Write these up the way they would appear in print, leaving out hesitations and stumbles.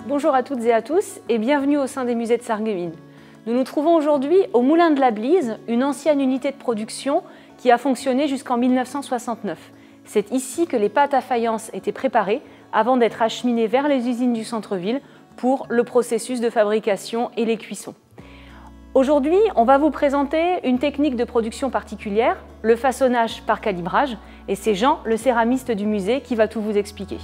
Bonjour à toutes et à tous et bienvenue au sein des musées de Sarreguemines. Nous nous trouvons aujourd'hui au Moulin de la Blise, une ancienne unité de production qui a fonctionné jusqu'en 1969. C'est ici que les pâtes à faïence étaient préparées avant d'être acheminées vers les usines du centre-ville pour le processus de fabrication et les cuissons. Aujourd'hui, on va vous présenter une technique de production particulière, le façonnage par calibrage, et c'est Jean, le céramiste du musée, qui va tout vous expliquer.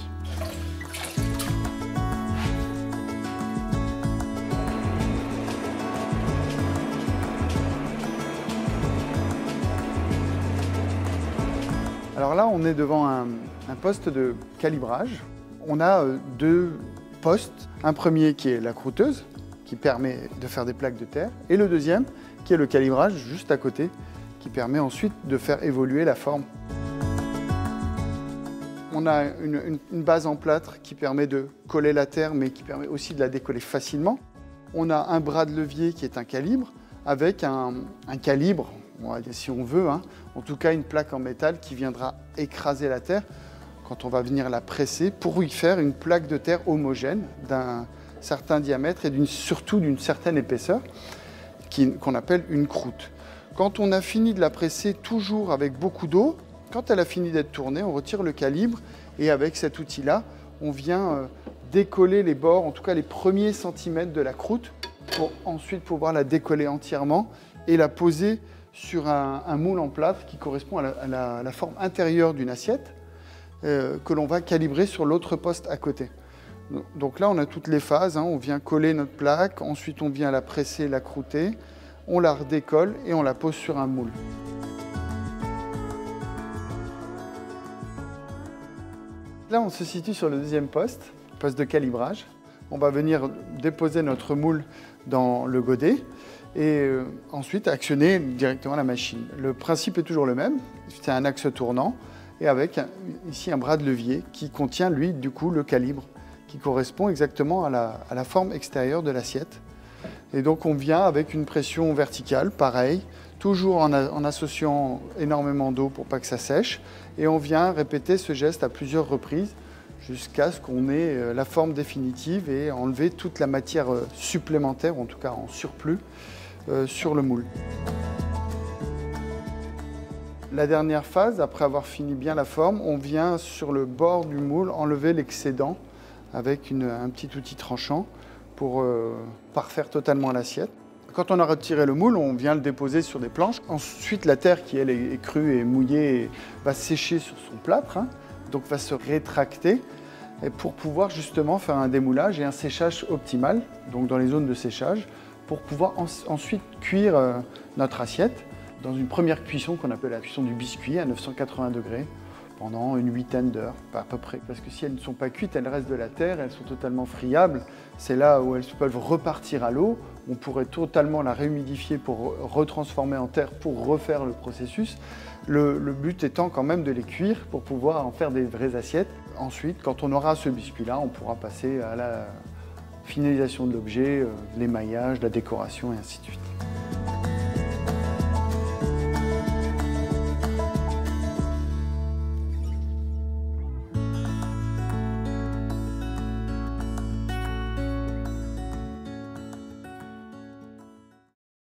Alors là, on est devant un poste de calibrage. On a deux postes. Un premier qui est la croûteuse, qui permet de faire des plaques de terre, et le deuxième qui est le calibrage juste à côté, qui permet ensuite de faire évoluer la forme. On a une base en plâtre qui permet de coller la terre, mais qui permet aussi de la décoller facilement. On a un bras de levier qui est un calibre, avec un calibre, si on veut, en tout cas une plaque en métal qui viendra écraser la terre quand on va venir la presser pour y faire une plaque de terre homogène d'un certain diamètre et surtout d'une certaine épaisseur qu'on appelle une croûte. Quand on a fini de la presser toujours avec beaucoup d'eau, quand elle a fini d'être tournée, on retire le calibre et avec cet outil-là, on vient décoller les bords, en tout cas les premiers centimètres de la croûte pour ensuite pouvoir la décoller entièrement et la poser sur un moule en plâtre qui correspond à la forme intérieure d'une assiette que l'on va calibrer sur l'autre poste à côté. Donc là, on a toutes les phases. On vient coller notre plaque, ensuite on vient la presser, la croûter, on la redécolle et on la pose sur un moule. Là, on se situe sur le deuxième poste de calibrage. On va venir déposer notre moule dans le godet et ensuite actionner directement la machine. Le principe est toujours le même, c'est un axe tournant et avec ici un bras de levier qui contient lui du coup le calibre qui correspond exactement à la forme extérieure de l'assiette. Et donc on vient avec une pression verticale, pareil, toujours en associant énormément d'eau pour pas que ça sèche et on vient répéter ce geste à plusieurs reprises jusqu'à ce qu'on ait la forme définitive et enlever toute la matière supplémentaire, en tout cas en surplus, sur le moule. La dernière phase, après avoir fini bien la forme, on vient sur le bord du moule enlever l'excédent avec un petit outil tranchant pour parfaire totalement l'assiette. Quand on a retiré le moule, on vient le déposer sur des planches. Ensuite, la terre qui elle est crue et mouillée va sécher sur son plâtre, donc va se rétracter et pour pouvoir justement faire un démoulage et un séchage optimal, donc dans les zones de séchage, pour pouvoir ensuite cuire notre assiette dans une première cuisson qu'on appelle la cuisson du biscuit à 980 degrés pendant une huitaine d'heures à peu près. Parce que si elles ne sont pas cuites, elles restent de la terre, elles sont totalement friables. C'est là où elles peuvent repartir à l'eau. On pourrait totalement la réhumidifier pour retransformer en terre pour refaire le processus. Le but étant quand même de les cuire pour pouvoir en faire des vraies assiettes. Ensuite, quand on aura ce biscuit-là, on pourra passer à la finalisation de l'objet, l'émaillage, la décoration et ainsi de suite.